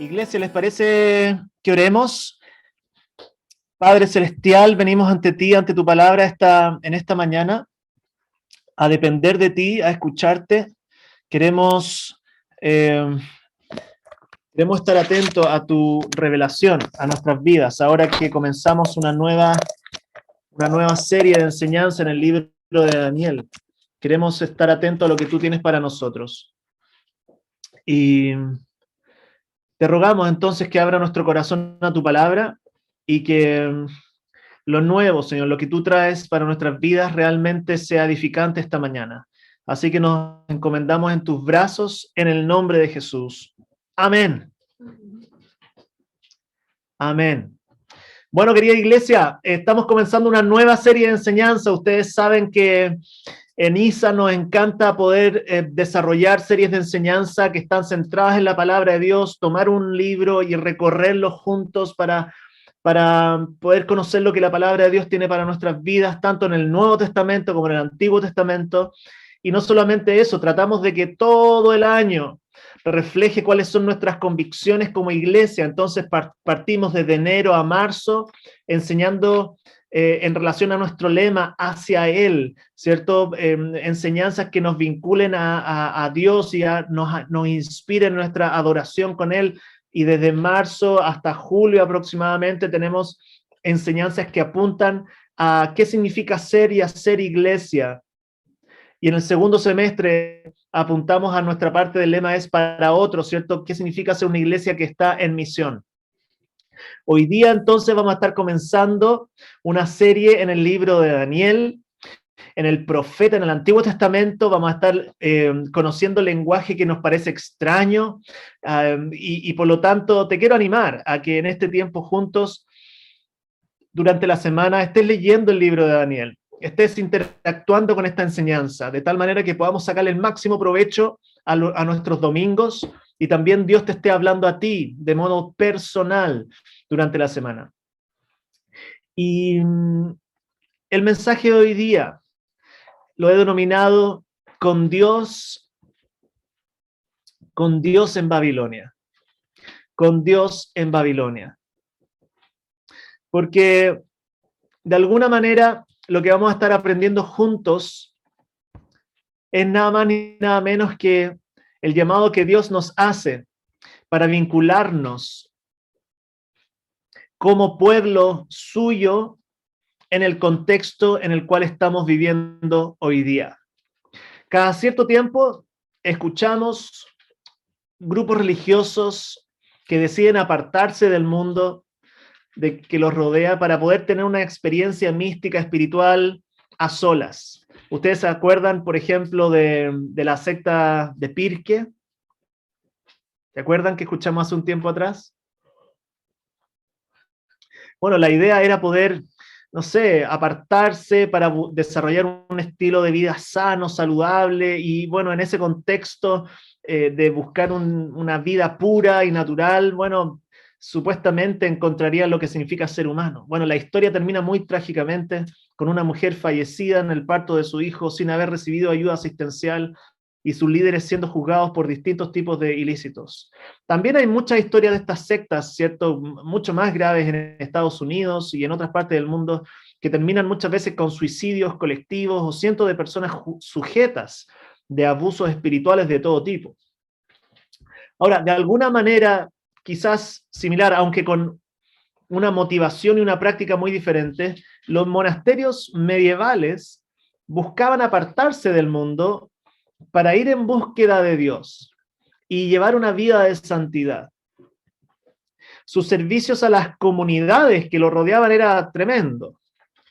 Iglesia, ¿les parece que oremos? Padre Celestial, venimos ante ti, ante tu palabra en esta mañana, a depender de ti, a escucharte. Queremos, eh, queremos estar atentos a tu revelación, a nuestras vidas, ahora que comenzamos una nueva serie de enseñanza en el libro de Daniel. Queremos estar atentos a lo que tú tienes para nosotros. Y te rogamos entonces que abra nuestro corazón a tu palabra y que lo nuevo, Señor, lo que tú traes para nuestras vidas realmente sea edificante esta mañana. Así que nos encomendamos en tus brazos en el nombre de Jesús. Amén. Amén. Bueno, querida iglesia, estamos comenzando una nueva serie de enseñanza. Ustedes saben que en ISA nos encanta poder desarrollar series de enseñanza que están centradas en la palabra de Dios, tomar un libro y recorrerlo juntos para poder conocer lo que la palabra de Dios tiene para nuestras vidas, tanto en el Nuevo Testamento como en el Antiguo Testamento. Y no solamente eso, tratamos de que todo el año refleje cuáles son nuestras convicciones como iglesia. Entonces partimos desde enero a marzo enseñando en relación a nuestro lema hacia Él, ¿cierto? Enseñanzas que nos vinculen a Dios y nos inspiren nuestra adoración con Él. Y desde marzo hasta julio aproximadamente tenemos enseñanzas que apuntan a qué significa ser y hacer iglesia. Y en el segundo semestre apuntamos a nuestra parte del lema es para otros, ¿cierto? ¿Qué significa ser una iglesia que está en misión? Hoy día entonces vamos a estar comenzando una serie en el libro de Daniel, en el profeta, en el Antiguo Testamento. Vamos a estar conociendo lenguaje que nos parece extraño y por lo tanto te quiero animar a que en este tiempo juntos, durante la semana, estés leyendo el libro de Daniel, estés interactuando con esta enseñanza, de tal manera que podamos sacarle el máximo provecho a nuestros domingos y también Dios te esté hablando a ti de modo personal durante la semana. Y el mensaje de hoy día lo he denominado con Dios en Babilonia. Con Dios en Babilonia. Porque de alguna manera lo que vamos a estar aprendiendo juntos es nada más ni nada menos que el llamado que Dios nos hace para vincularnos como pueblo suyo en el contexto en el cual estamos viviendo hoy día. Cada cierto tiempo escuchamos grupos religiosos que deciden apartarse del mundo que los rodea para poder tener una experiencia mística, espiritual, a solas. ¿Ustedes se acuerdan, por ejemplo, de la secta de Pirke? ¿Se acuerdan que escuchamos hace un tiempo atrás? Bueno, la idea era poder, no sé, apartarse para desarrollar un estilo de vida sano, saludable, y bueno, en ese contexto de buscar una vida pura y natural, bueno, supuestamente encontraría lo que significa ser humano. Bueno, la historia termina muy trágicamente con una mujer fallecida en el parto de su hijo sin haber recibido ayuda asistencial y sus líderes siendo juzgados por distintos tipos de ilícitos. También hay muchas historias de estas sectas, ¿cierto? Mucho más graves en Estados Unidos y en otras partes del mundo, que terminan muchas veces con suicidios colectivos o cientos de personas sujetas de abusos espirituales de todo tipo. Ahora, de alguna manera, quizás similar, aunque con una motivación y una práctica muy diferente, los monasterios medievales buscaban apartarse del mundo para ir en búsqueda de Dios y llevar una vida de santidad. Sus servicios a las comunidades que lo rodeaban era tremendo,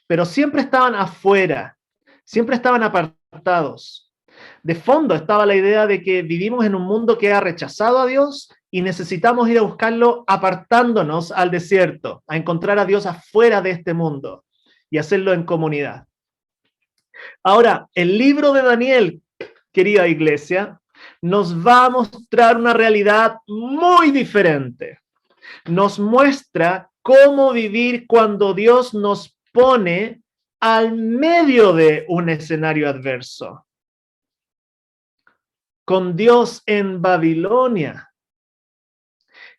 pero siempre estaban afuera, siempre estaban apartados. De fondo estaba la idea de que vivimos en un mundo que ha rechazado a Dios y necesitamos ir a buscarlo apartándonos al desierto, a encontrar a Dios afuera de este mundo y hacerlo en comunidad. Ahora, el libro de Daniel, querida iglesia, nos va a mostrar una realidad muy diferente. Nos muestra cómo vivir cuando Dios nos pone al medio de un escenario adverso. Con Dios en Babilonia.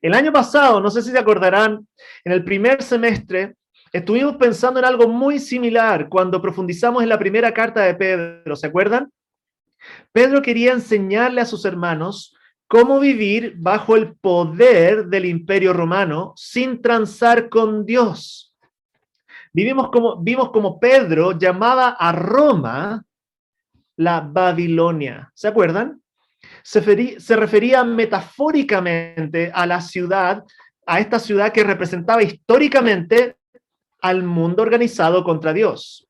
El año pasado, no sé si se acordarán, en el primer semestre estuvimos pensando en algo muy similar cuando profundizamos en la primera carta de Pedro, ¿se acuerdan? Pedro quería enseñarle a sus hermanos cómo vivir bajo el poder del Imperio Romano sin transar con Dios. Vimos como Pedro llamaba a Roma la Babilonia, ¿se acuerdan? Se refería metafóricamente a la ciudad, a esta ciudad que representaba históricamente al mundo organizado contra Dios.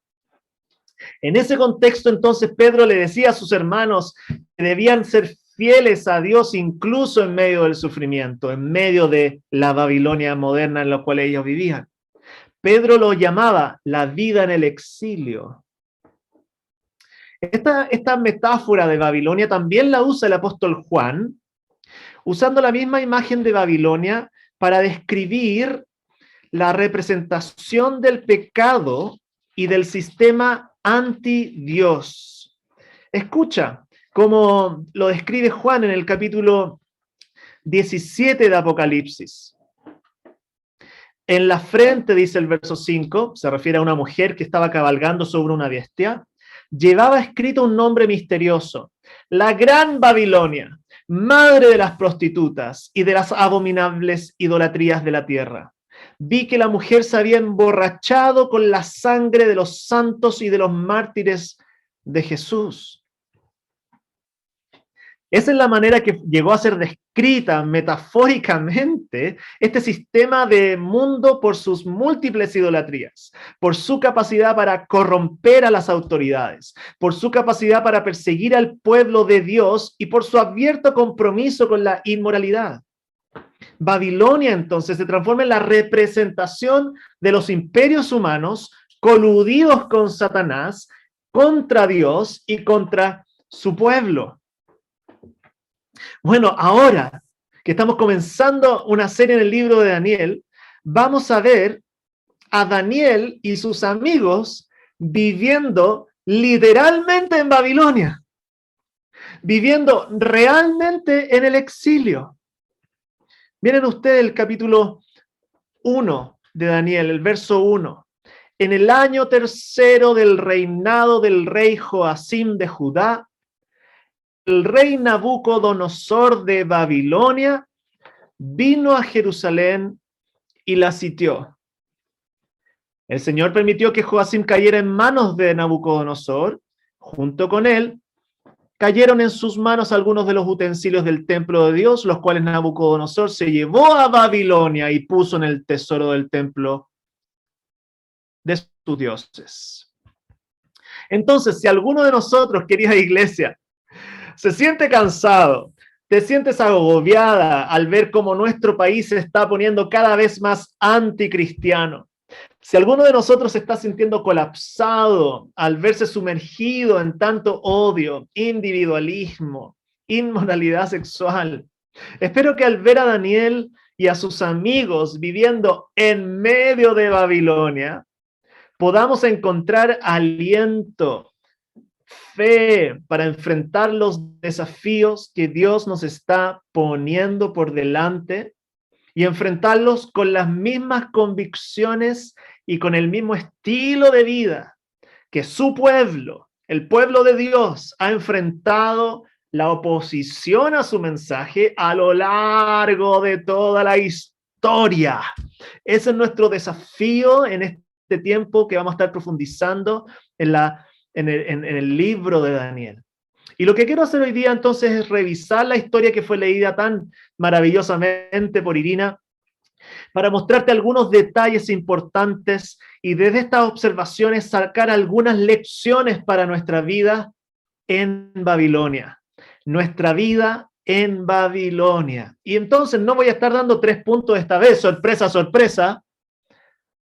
En ese contexto, entonces, Pedro le decía a sus hermanos que debían ser fieles a Dios incluso en medio del sufrimiento, en medio de la Babilonia moderna en la cual ellos vivían. Pedro lo llamaba la vida en el exilio. Esta metáfora de Babilonia también la usa el apóstol Juan, usando la misma imagen de Babilonia para describir la representación del pecado y del sistema anti-Dios. Escucha cómo lo describe Juan en el capítulo 17 de Apocalipsis. En la frente, dice el verso 5, se refiere a una mujer que estaba cabalgando sobre una bestia, llevaba escrito un nombre misterioso, la Gran Babilonia, madre de las prostitutas y de las abominables idolatrías de la tierra. Vi que la mujer se había emborrachado con la sangre de los santos y de los mártires de Jesús. Esa es la manera que llegó a ser descrita metafóricamente este sistema de mundo por sus múltiples idolatrías, por su capacidad para corromper a las autoridades, por su capacidad para perseguir al pueblo de Dios y por su abierto compromiso con la inmoralidad. Babilonia entonces se transforma en la representación de los imperios humanos coludidos con Satanás, contra Dios y contra su pueblo. Bueno, ahora que estamos comenzando una serie en el libro de Daniel, vamos a ver a Daniel y sus amigos viviendo literalmente en Babilonia, viviendo realmente en el exilio. Miren ustedes el capítulo 1 de Daniel, el verso 1. En el año tercero del reinado del rey Joacim de Judá, el rey Nabucodonosor de Babilonia vino a Jerusalén y la sitió. El Señor permitió que Joacim cayera en manos de Nabucodonosor. Junto con él, cayeron en sus manos algunos de los utensilios del templo de Dios, los cuales Nabucodonosor se llevó a Babilonia y puso en el tesoro del templo de sus dioses. Entonces, si alguno de nosotros, querida iglesia, se siente cansado, te sientes agobiada al ver cómo nuestro país se está poniendo cada vez más anticristiano, si alguno de nosotros se está sintiendo colapsado al verse sumergido en tanto odio, individualismo, inmoralidad sexual, espero que al ver a Daniel y a sus amigos viviendo en medio de Babilonia, podamos encontrar aliento, fe para enfrentar los desafíos que Dios nos está poniendo por delante y enfrentarlos con las mismas convicciones y con el mismo estilo de vida que su pueblo, el pueblo de Dios, ha enfrentado la oposición a su mensaje a lo largo de toda la historia. Ese es nuestro desafío en este tiempo que vamos a estar profundizando en el libro de Daniel. Y lo que quiero hacer hoy día entonces es revisar la historia que fue leída tan maravillosamente por Irina para mostrarte algunos detalles importantes y desde estas observaciones sacar algunas lecciones para nuestra vida en Babilonia. Nuestra vida en Babilonia. Y entonces no voy a estar dando 3 puntos esta vez, sorpresa, sorpresa.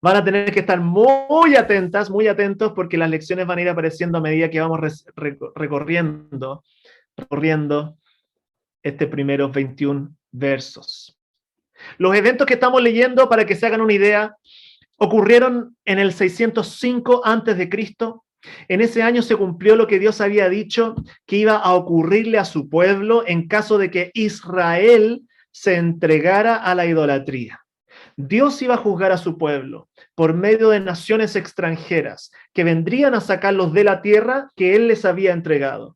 Van a tener que estar muy atentas, muy atentos, porque las lecciones van a ir apareciendo a medida que vamos recorriendo estos primeros 21 versos. Los eventos que estamos leyendo, para que se hagan una idea, ocurrieron en el 605 a.C. En ese año se cumplió lo que Dios había dicho que iba a ocurrirle a su pueblo en caso de que Israel se entregara a la idolatría. Dios iba a juzgar a su pueblo por medio de naciones extranjeras que vendrían a sacarlos de la tierra que Él les había entregado.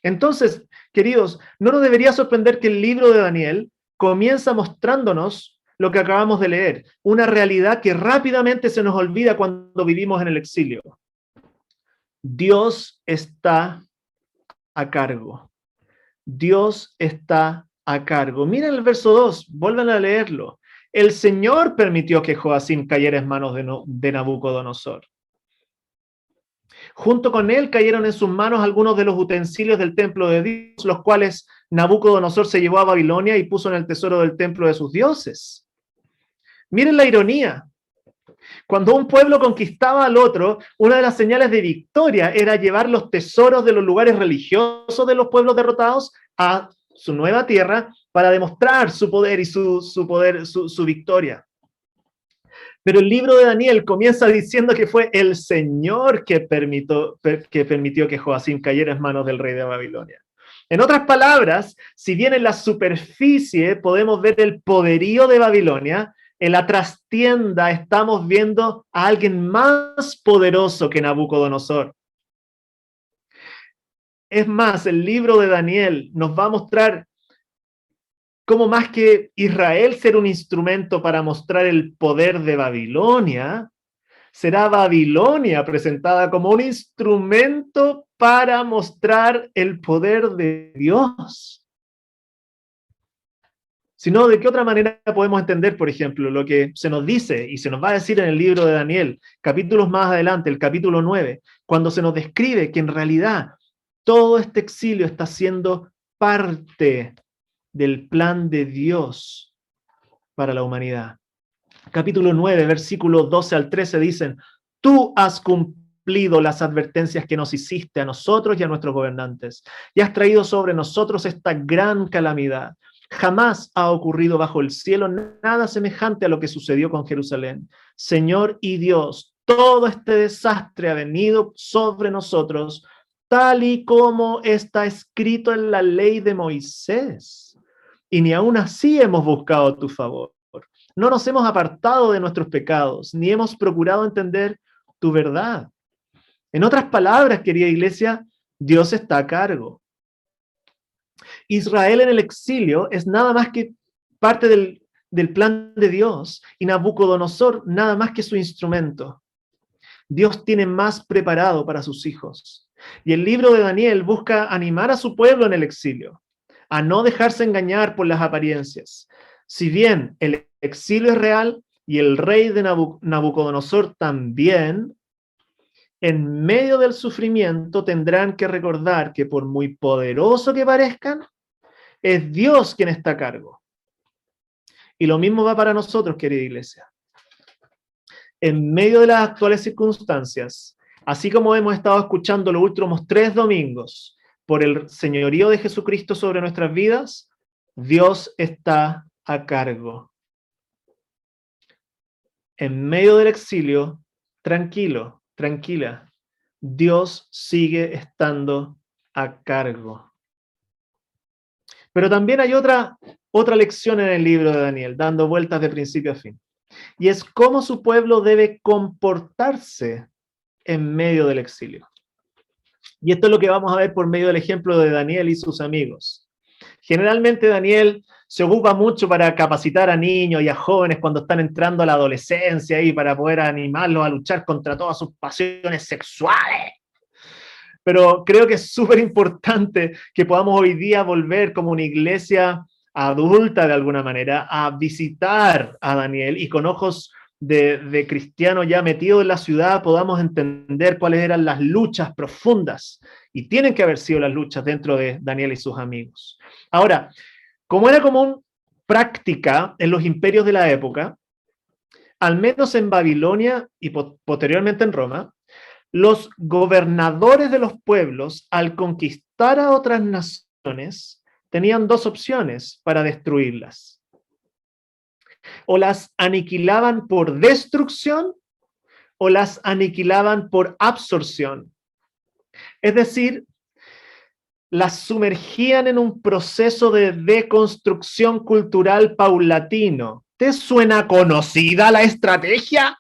Entonces, queridos, no nos debería sorprender que el libro de Daniel comienza mostrándonos lo que acabamos de leer, una realidad que rápidamente se nos olvida cuando vivimos en el exilio. Dios está a cargo. Dios está a cargo. Miren el verso 2, vuelvan a leerlo. El Señor permitió que Joacim cayera en manos de Nabucodonosor. Junto con él cayeron en sus manos algunos de los utensilios del templo de Dios, los cuales Nabucodonosor se llevó a Babilonia y puso en el tesoro del templo de sus dioses. Miren la ironía. Cuando un pueblo conquistaba al otro, una de las señales de victoria era llevar los tesoros de los lugares religiosos de los pueblos derrotados a su nueva tierra para demostrar su poder y su victoria. Pero el libro de Daniel comienza diciendo que fue el Señor que permitió que Joacim cayera en manos del rey de Babilonia. En otras palabras, si bien en la superficie podemos ver el poderío de Babilonia, en la trastienda estamos viendo a alguien más poderoso que Nabucodonosor. Es más, el libro de Daniel nos va a mostrar cómo más que Israel ser un instrumento para mostrar el poder de Babilonia, será Babilonia presentada como un instrumento para mostrar el poder de Dios. Sino, ¿de qué otra manera podemos entender, por ejemplo, lo que se nos dice y se nos va a decir en el libro de Daniel, capítulos más adelante, el capítulo 9, cuando se nos describe que en realidad todo este exilio está siendo parte del plan de Dios para la humanidad? Capítulo 9, versículos 12 al 13 dicen: tú has cumplido las advertencias que nos hiciste a nosotros y a nuestros gobernantes, y has traído sobre nosotros esta gran calamidad. Jamás ha ocurrido bajo el cielo nada semejante a lo que sucedió con Jerusalén. Señor y Dios, todo este desastre ha venido sobre nosotros, tal y como está escrito en la ley de Moisés. Y ni aún así hemos buscado tu favor. No nos hemos apartado de nuestros pecados, ni hemos procurado entender tu verdad. En otras palabras, querida iglesia, Dios está a cargo. Israel en el exilio es nada más que parte del plan de Dios y Nabucodonosor nada más que su instrumento. Dios tiene más preparado para sus hijos. Y el libro de Daniel busca animar a su pueblo en el exilio, a no dejarse engañar por las apariencias. Si bien el exilio es real y el rey de Nabucodonosor también, en medio del sufrimiento tendrán que recordar que por muy poderoso que parezcan, es Dios quien está a cargo. Y lo mismo va para nosotros, querida iglesia. En medio de las actuales circunstancias, así como hemos estado escuchando los últimos 3 domingos por el señorío de Jesucristo sobre nuestras vidas, Dios está a cargo. En medio del exilio, tranquilo, tranquila, Dios sigue estando a cargo. Pero también hay otra lección en el libro de Daniel, dando vueltas de principio a fin. Y es cómo su pueblo debe comportarse en medio del exilio. Y esto es lo que vamos a ver por medio del ejemplo de Daniel y sus amigos. Generalmente Daniel se ocupa mucho para capacitar a niños y a jóvenes cuando están entrando a la adolescencia y para poder animarlos a luchar contra todas sus pasiones sexuales. Pero creo que es súper importante que podamos hoy día volver como una iglesia adulta de alguna manera a visitar a Daniel y con ojos de cristiano ya metido en la ciudad podamos entender cuáles eran las luchas profundas y tienen que haber sido las luchas dentro de Daniel y sus amigos. Ahora, como era común práctica en los imperios de la época, al menos en Babilonia y posteriormente en Roma, los gobernadores de los pueblos, al conquistar a otras naciones, tenían 2 opciones para destruirlas. O las aniquilaban por destrucción o las aniquilaban por absorción. Es decir, las sumergían en un proceso de deconstrucción cultural paulatino. ¿Te suena conocida la estrategia?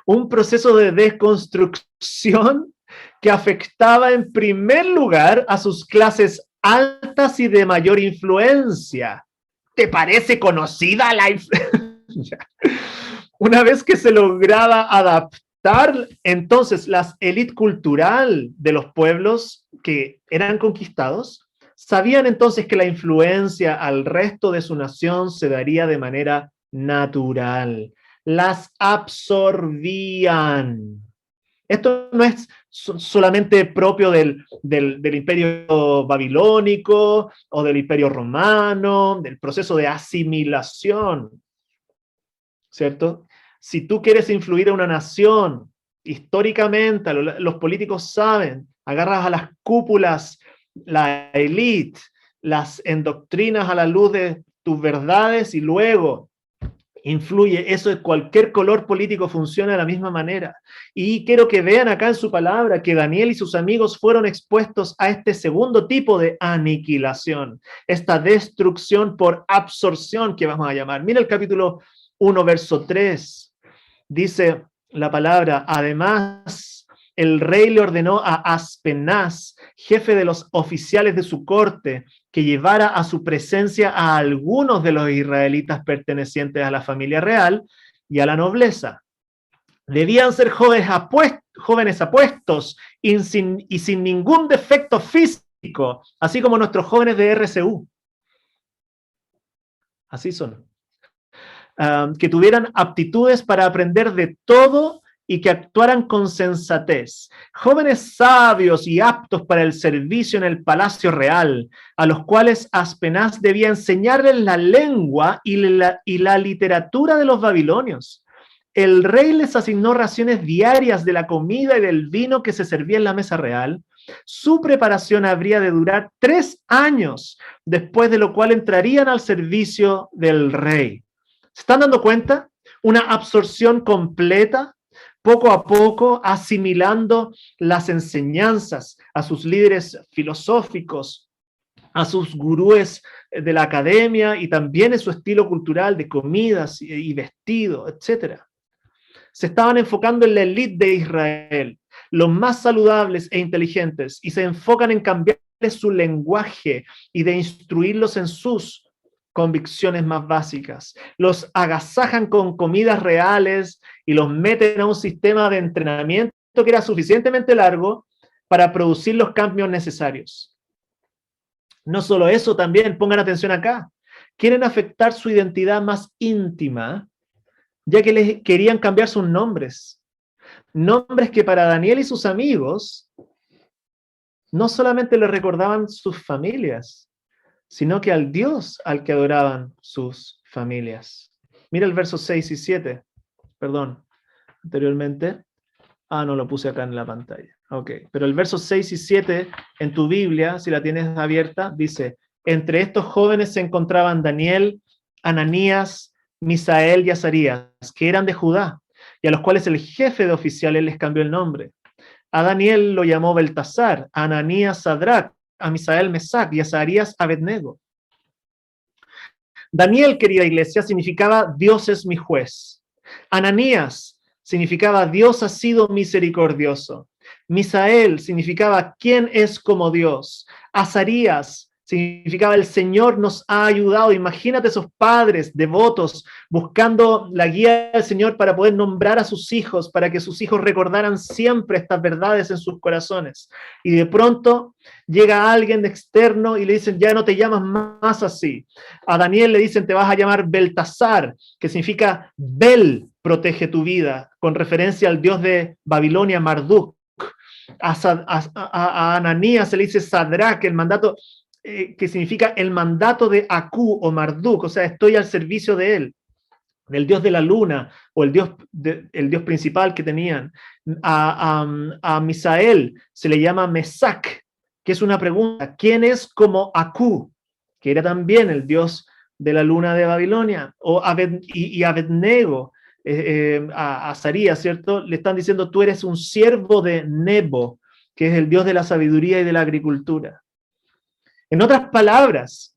Un proceso de desconstrucción que afectaba en primer lugar a sus clases altas y de mayor influencia. ¿Te parece conocida la influencia? Una vez que se lograba adaptar entonces la élite cultural de los pueblos que eran conquistados, sabían entonces que la influencia al resto de su nación se daría de manera natural. Las absorbían. Esto no es solamente propio del imperio babilónico o del imperio romano, del proceso de asimilación, ¿cierto? Si tú quieres influir a una nación, históricamente, los políticos saben, agarras a las cúpulas, la élite, las endoctrinas a la luz de tus verdades y luego influye. Eso de cualquier color político funciona de la misma manera. Y quiero que vean acá en su palabra que Daniel y sus amigos fueron expuestos a este segundo tipo de aniquilación, esta destrucción por absorción que vamos a llamar. Mira el capítulo 1, verso 3. Dice la palabra, además, el rey le ordenó a Aspenaz, jefe de los oficiales de su corte, que llevara a su presencia a algunos de los israelitas pertenecientes a la familia real y a la nobleza. Debían ser jóvenes apuestos y sin ningún defecto físico, así como nuestros jóvenes de RCU. Así son. Que tuvieran aptitudes para aprender de todo y que actuaran con sensatez. Jóvenes sabios y aptos para el servicio en el palacio real, a los cuales Aspenaz debía enseñarles la lengua y la literatura de los babilonios. El rey les asignó raciones diarias de la comida y del vino que se servía en la mesa real. Su preparación habría de durar 3 años, después de lo cual entrarían al servicio del rey. ¿Se están dando cuenta? Una absorción completa, poco a poco asimilando las enseñanzas a sus líderes filosóficos, a sus gurúes de la academia y también en su estilo cultural de comidas y vestido, etc. Se estaban enfocando en la élite de Israel, los más saludables e inteligentes, y se enfocan en cambiar su lenguaje y de instruirlos en sus convicciones más básicas. Los agasajan con comidas reales y los meten a un sistema de entrenamiento que era suficientemente largo para producir los cambios necesarios. No solo eso, también pongan atención acá. Quieren afectar su identidad más íntima, ya que les querían cambiar sus nombres. Nombres que para Daniel y sus amigos no solamente le recordaban sus familias, sino que al Dios al que adoraban sus familias. Mira el verso 6 y 7. Perdón, anteriormente. No lo puse acá en la pantalla. Ok, pero el verso 6 y 7 en tu Biblia, si la tienes abierta, dice, entre estos jóvenes se encontraban Daniel, Ananías, Misael y Azarías, que eran de Judá, y a los cuales el jefe de oficiales les cambió el nombre. A Daniel lo llamó Beltasar, a Ananías Sadrach, a Misael Mesac y a Azarías Abednego. Daniel, querida iglesia, significaba Dios es mi juez. Ananías significaba Dios ha sido misericordioso. Misael significaba ¿quién es como Dios? Azarías significaba el Señor nos ha ayudado. Imagínate esos padres devotos buscando la guía del Señor para poder nombrar a sus hijos, para que sus hijos recordaran siempre estas verdades en sus corazones. Y de pronto llega alguien externo y le dicen, ya no te llamas más así. A Daniel le dicen, te vas a llamar Beltasar, que significa Bel protege tu vida, con referencia al dios de Babilonia, Marduk. A Ananías se le dice Sadrach, el mandato que significa el mandato de Aku o Marduk, o sea, estoy al servicio de él, del dios de la luna o el dios principal que tenían. A Misael se le llama Mesac, que es una pregunta, ¿quién es como Aku? Que era también el dios de la luna de Babilonia, y Abednego, a Azarías, ¿cierto? Le están diciendo, tú eres un siervo de Nebo, que es el Dios de la sabiduría y de la agricultura. En otras palabras,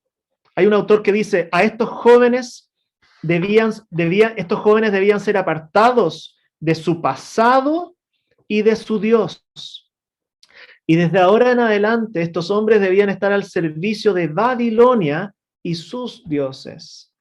hay un autor que dice, a estos jóvenes estos jóvenes debían ser apartados de su pasado y de su Dios. Y desde ahora en adelante, estos hombres debían estar al servicio de Babilonia y sus dioses.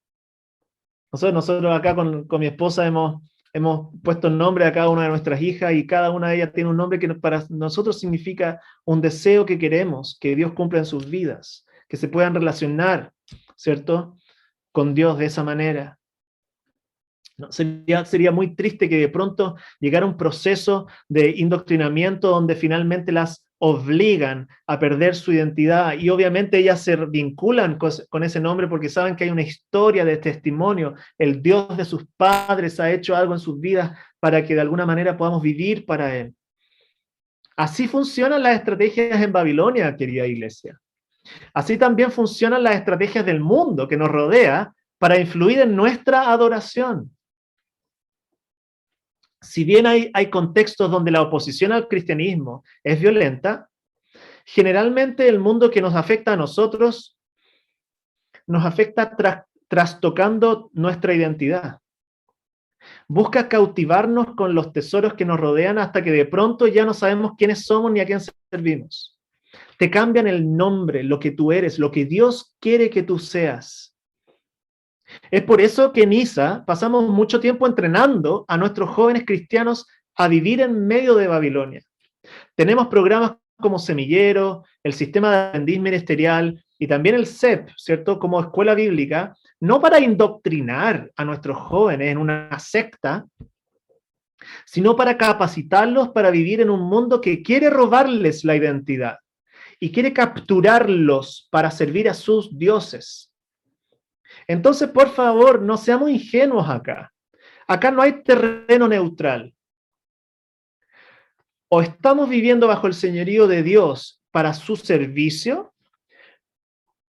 Nosotros acá con mi esposa hemos puesto el nombre a cada una de nuestras hijas y cada una de ellas tiene un nombre que para nosotros significa un deseo que queremos que Dios cumpla en sus vidas, que se puedan relacionar, ¿cierto?, con Dios de esa manera. No, sería muy triste que de pronto llegara un proceso de indoctrinamiento donde finalmente las obligan a perder su identidad y obviamente ellas se vinculan con ese nombre porque saben que hay una historia de testimonio. El Dios de sus padres ha hecho algo en sus vidas para que de alguna manera podamos vivir para Él. Así funcionan las estrategias en Babilonia, querida iglesia. Así también funcionan las estrategias del mundo que nos rodea para influir en nuestra adoración. Si bien hay contextos donde la oposición al cristianismo es violenta, generalmente el mundo que nos afecta a nosotros nos afecta trastocando nuestra identidad. Busca cautivarnos con los tesoros que nos rodean hasta que de pronto ya no sabemos quiénes somos ni a quién servimos. Te cambian el nombre, lo que tú eres, lo que Dios quiere que tú seas. Es por eso que en ISA pasamos mucho tiempo entrenando a nuestros jóvenes cristianos a vivir en medio de Babilonia. Tenemos programas como Semillero, el Sistema de Aprendiz Ministerial y también el CEP, ¿cierto?, como escuela bíblica, no para indoctrinar a nuestros jóvenes en una secta, sino para capacitarlos para vivir en un mundo que quiere robarles la identidad y quiere capturarlos para servir a sus dioses. Entonces, por favor, no seamos ingenuos acá. Acá no hay terreno neutral. O estamos viviendo bajo el señorío de Dios para su servicio,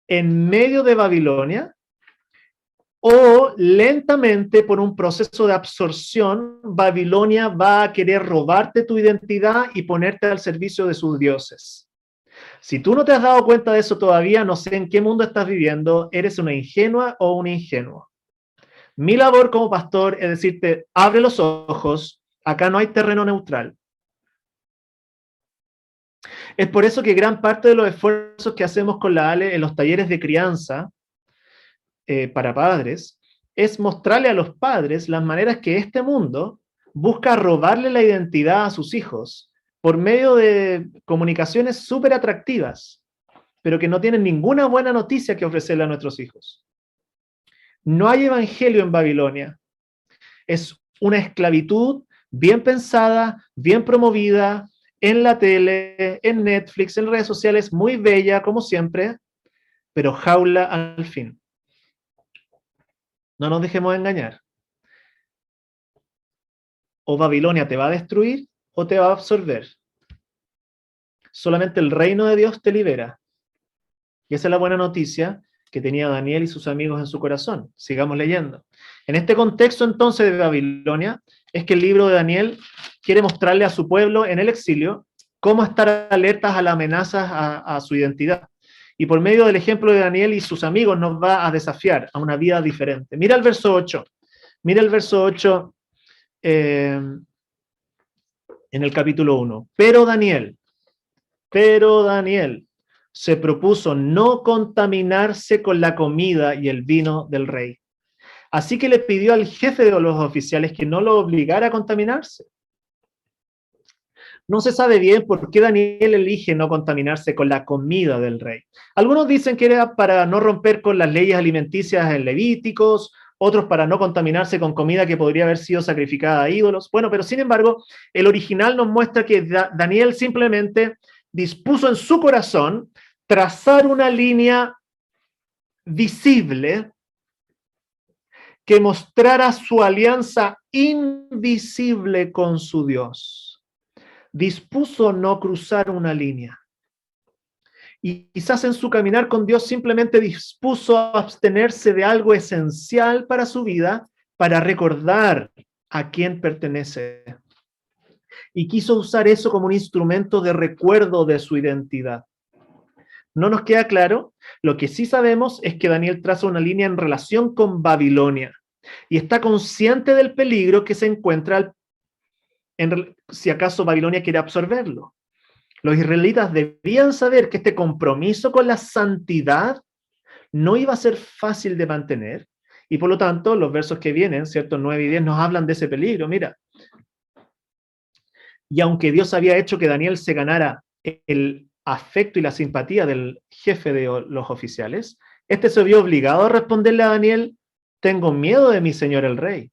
en medio de Babilonia, o lentamente por un proceso de absorción, Babilonia va a querer robarte tu identidad y ponerte al servicio de sus dioses. Si tú no te has dado cuenta de eso todavía, no sé en qué mundo estás viviendo, eres una ingenua o un ingenuo. Mi labor como pastor es decirte, abre los ojos, acá no hay terreno neutral. Es por eso que gran parte de los esfuerzos que hacemos con la ALE en los talleres de crianza para padres es mostrarle a los padres las maneras que este mundo busca robarle la identidad a sus hijos por medio de comunicaciones súper atractivas, pero que no tienen ninguna buena noticia que ofrecerle a nuestros hijos. No hay evangelio en Babilonia. Es una esclavitud bien pensada, bien promovida, en la tele, en Netflix, en redes sociales, muy bella, como siempre, pero jaula al fin. No nos dejemos engañar. O Babilonia te va a destruir o te va a absorber. Solamente el reino de Dios te libera. Y esa es la buena noticia que tenía Daniel y sus amigos en su corazón. Sigamos leyendo. En este contexto entonces de Babilonia, es que el libro de Daniel quiere mostrarle a su pueblo en el exilio cómo estar alertas a las amenazas a su identidad. Y por medio del ejemplo de Daniel y sus amigos nos va a desafiar a una vida diferente. Mira el verso 8. Mira el verso 8 en el capítulo 1. Pero Daniel se propuso no contaminarse con la comida y el vino del rey. Así que le pidió al jefe de los oficiales que no lo obligara a contaminarse. No se sabe bien por qué Daniel elige no contaminarse con la comida del rey. Algunos dicen que era para no romper con las leyes alimenticias en Levíticos, otros para no contaminarse con comida que podría haber sido sacrificada a ídolos. Bueno, pero sin embargo, el original nos muestra que Daniel simplemente dispuso en su corazón trazar una línea visible que mostrara su alianza invisible con su Dios. Dispuso no cruzar una línea. Y quizás en su caminar con Dios simplemente dispuso a abstenerse de algo esencial para su vida, para recordar a quién pertenece. y quiso usar eso como un instrumento de recuerdo de su identidad. No nos queda claro. Lo que sí sabemos es que Daniel traza una línea en relación con Babilonia y está consciente del peligro que se encuentra si acaso Babilonia quiere absorberlo. Los israelitas debían saber que este compromiso con la santidad no iba a ser fácil de mantener, y por lo tanto los versos que vienen, ¿cierto? 9 y 10 nos hablan de ese peligro. Mira, y aunque Dios había hecho que Daniel se ganara el afecto y la simpatía del jefe de los oficiales, este se vio obligado a responderle a Daniel: tengo miedo de mi señor el rey,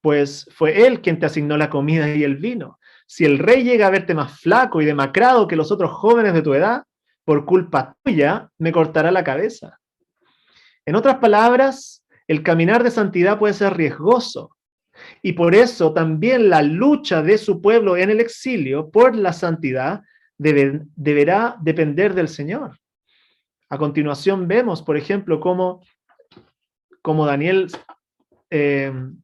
pues fue él quien te asignó la comida y el vino. Si el rey llega a verte más flaco y demacrado que los otros jóvenes de tu edad, por culpa tuya me cortará la cabeza. En otras palabras, el caminar de santidad puede ser riesgoso, y por eso también la lucha de su pueblo en el exilio por la santidad deberá depender del Señor. A continuación vemos, por ejemplo, cómo Daniel, en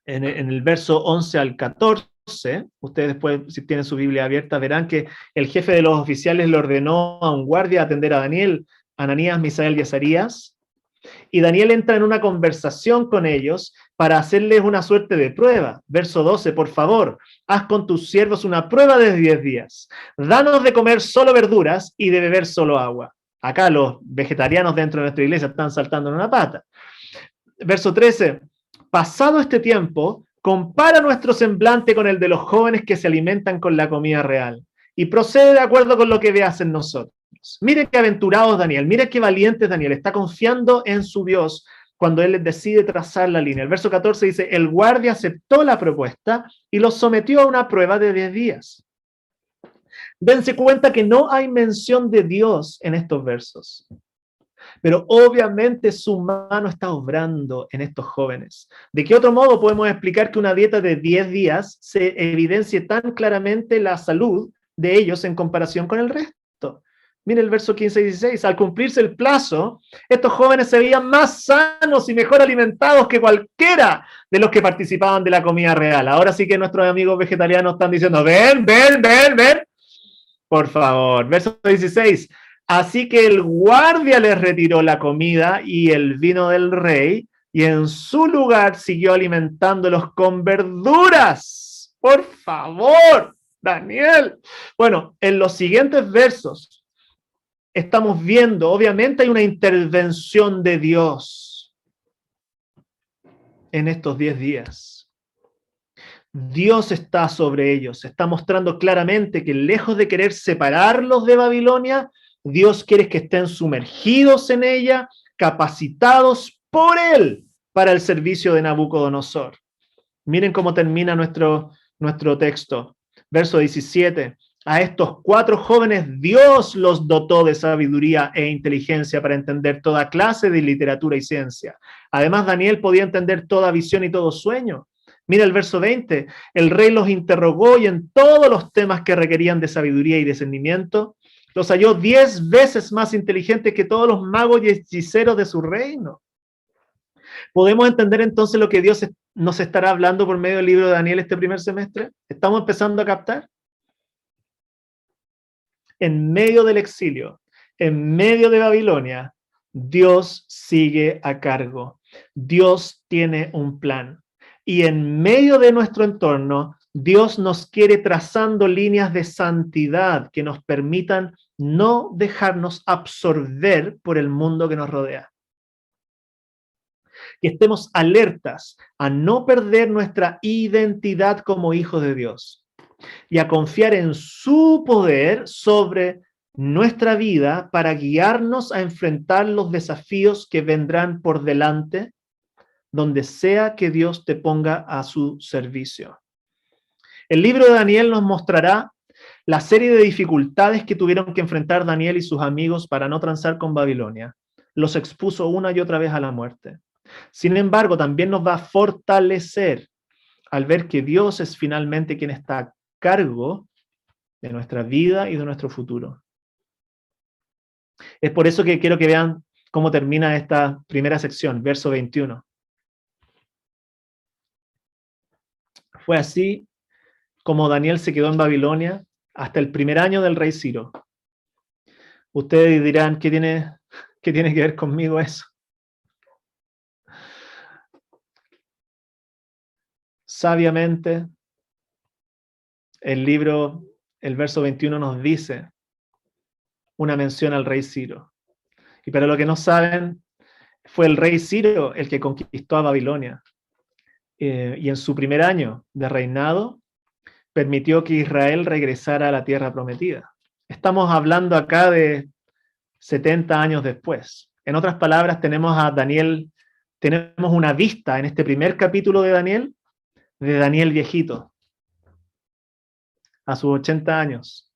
el verso 11 al 14, ustedes después, si tienen su Biblia abierta, verán que el jefe de los oficiales le ordenó a un guardia atender a Daniel, Ananías, Misael y Azarías, y Daniel entra en una conversación con ellos para hacerles una suerte de prueba. Verso 12, por favor, haz con tus siervos una prueba de 10 días. Danos de comer solo verduras y de beber solo agua. Acá los vegetarianos dentro de nuestra iglesia están saltando en una pata. Verso 13, pasado este tiempo, compara nuestro semblante con el de los jóvenes que se alimentan con la comida real y procede de acuerdo con lo que veas en nosotros. Mire qué aventurado Daniel, mire qué valiente Daniel, está confiando en su Dios cuando él decide trazar la línea. El verso 14 dice, el guardia aceptó la propuesta y los sometió a una prueba de 10 días. Dense cuenta que no hay mención de Dios en estos versos, pero obviamente su mano está obrando en estos jóvenes. ¿De qué otro modo podemos explicar que una dieta de 10 días se evidencie tan claramente la salud de ellos en comparación con el resto? Mire el verso 15 y 16. Al cumplirse el plazo, estos jóvenes se veían más sanos y mejor alimentados que cualquiera de los que participaban de la comida real. Ahora sí que nuestros amigos vegetarianos están diciendo, ven. Por favor. Verso 16. Así que el guardia les retiró la comida y el vino del rey, y en su lugar siguió alimentándolos con verduras. Por favor, Daniel. Bueno, en los siguientes versos estamos viendo, obviamente hay una intervención de Dios en estos 10 días. Dios está sobre ellos, está mostrando claramente que lejos de querer separarlos de Babilonia, Dios quiere que estén sumergidos en ella, capacitados por Él para el servicio de Nabucodonosor. Miren cómo termina nuestro texto. Verso 17. A estos 4 jóvenes Dios los dotó de sabiduría e inteligencia para entender toda clase de literatura y ciencia. Además, Daniel podía entender toda visión y todo sueño. Mira el verso 20. El rey los interrogó y en todos los temas que requerían de sabiduría y discernimiento, los halló 10 veces más inteligentes que todos los magos y hechiceros de su reino. ¿Podemos entender entonces lo que Dios nos estará hablando por medio del libro de Daniel este primer semestre? ¿Estamos empezando a captar? En medio del exilio, en medio de Babilonia, Dios sigue a cargo. Dios tiene un plan. Y en medio de nuestro entorno, Dios nos quiere trazando líneas de santidad que nos permitan no dejarnos absorber por el mundo que nos rodea. Que estemos alertas a no perder nuestra identidad como hijos de Dios y a confiar en su poder sobre nuestra vida para guiarnos a enfrentar los desafíos que vendrán por delante, donde sea que Dios te ponga a su servicio. El libro de Daniel nos mostrará la serie de dificultades que tuvieron que enfrentar Daniel y sus amigos para no transar con Babilonia. Los expuso una y otra vez a la muerte. Sin embargo, también nos va a fortalecer al ver que Dios es finalmente quien está a cargo de nuestra vida y de nuestro futuro. Es por eso que quiero que vean cómo termina esta primera sección, verso 21. Fue así cómo Daniel se quedó en Babilonia hasta el primer año del rey Ciro. Ustedes dirán, qué tiene que ver conmigo eso? Sabiamente, el verso 21 nos dice una mención al rey Ciro. Y para los que no saben, fue el rey Ciro el que conquistó a Babilonia. Y en su primer año de reinado, permitió que Israel regresara a la tierra prometida. Estamos hablando acá de 70 años después. En otras palabras, tenemos una vista en este primer capítulo de Daniel viejito, a sus 80 años,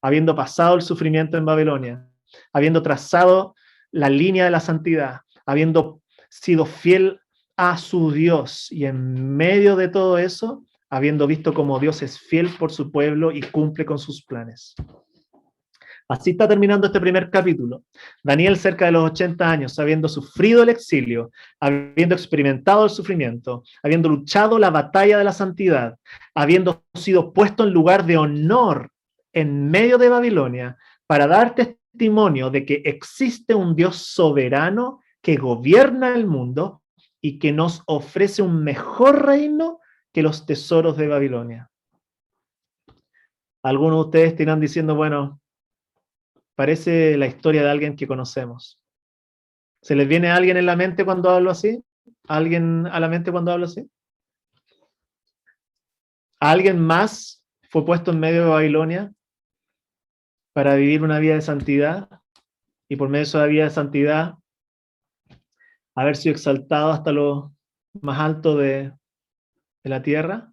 habiendo pasado el sufrimiento en Babilonia, habiendo trazado la línea de la santidad, habiendo sido fiel a su Dios, y en medio de todo eso, habiendo visto cómo Dios es fiel por su pueblo y cumple con sus planes. Así está terminando este primer capítulo. Daniel, cerca de los 80 años, habiendo sufrido el exilio, habiendo experimentado el sufrimiento, habiendo luchado la batalla de la santidad, habiendo sido puesto en lugar de honor en medio de Babilonia, para dar testimonio de que existe un Dios soberano que gobierna el mundo y que nos ofrece un mejor reino que los tesoros de Babilonia. Algunos de ustedes estarán diciendo, bueno, parece la historia de alguien que conocemos. ¿Se les viene a alguien en la mente cuando hablo así? ¿Alguien a la mente cuando hablo así? ¿Alguien más fue puesto en medio de Babilonia para vivir una vida de santidad? Y por medio de esa vida de santidad, haber sido exaltado hasta lo más alto de la tierra.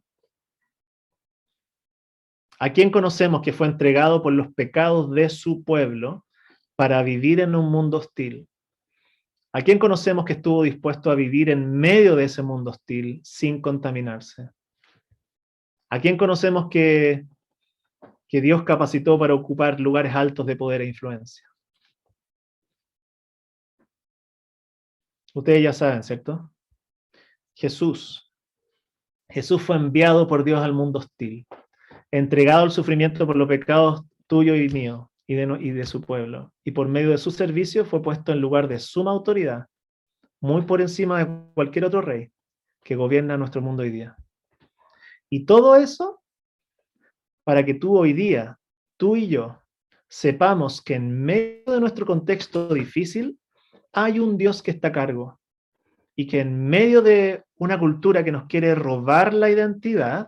¿A quién conocemos que fue entregado por los pecados de su pueblo para vivir en un mundo hostil? ¿A quién conocemos que estuvo dispuesto a vivir en medio de ese mundo hostil sin contaminarse? ¿A quién conocemos que Dios capacitó para ocupar lugares altos de poder e influencia? Ustedes ya saben, ¿cierto? Jesús. Jesús fue enviado por Dios al mundo hostil, entregado al sufrimiento por los pecados tuyos y míos y de su pueblo. Y por medio de su servicio fue puesto en lugar de suma autoridad, muy por encima de cualquier otro rey que gobierna nuestro mundo hoy día. Y todo eso para que tú hoy día, tú y yo, sepamos que en medio de nuestro contexto difícil hay un Dios que está a cargo y que en medio de una cultura que nos quiere robar la identidad,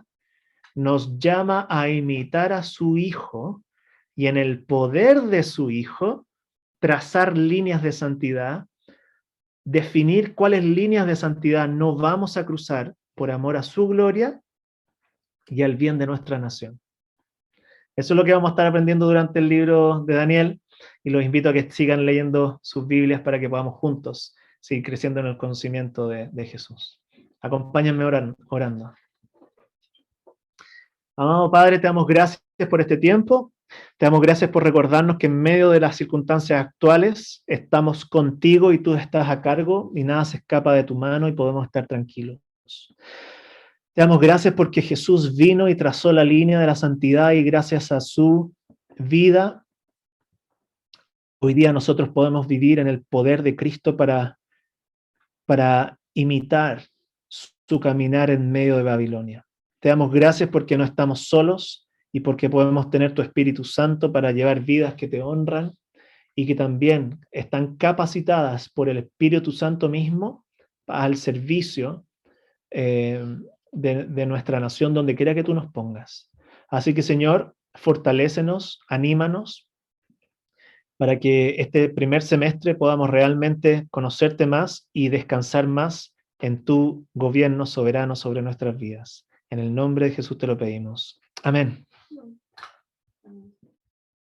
nos llama a imitar a su Hijo y en el poder de su Hijo trazar líneas de santidad, definir cuáles líneas de santidad no vamos a cruzar por amor a su gloria y al bien de nuestra nación. Eso es lo que vamos a estar aprendiendo durante el libro de Daniel y los invito a que sigan leyendo sus Biblias para que podamos juntos seguir creciendo en el conocimiento de Jesús. Acompáñenme orando. Amado Padre, te damos gracias por este tiempo. Te damos gracias por recordarnos que en medio de las circunstancias actuales estamos contigo y tú estás a cargo y nada se escapa de tu mano y podemos estar tranquilos. Te damos gracias porque Jesús vino y trazó la línea de la santidad y gracias a su vida, hoy día nosotros podemos vivir en el poder de Cristo para imitar su caminar en medio de Babilonia. Te damos gracias porque no estamos solos y porque podemos tener tu Espíritu Santo para llevar vidas que te honran y que también están capacitadas por el Espíritu Santo mismo al servicio de nuestra nación, donde quiera que tú nos pongas. Así que, Señor, fortalécenos, anímanos, para que este primer semestre podamos realmente conocerte más y descansar más en tu gobierno soberano sobre nuestras vidas. En el nombre de Jesús te lo pedimos. Amén.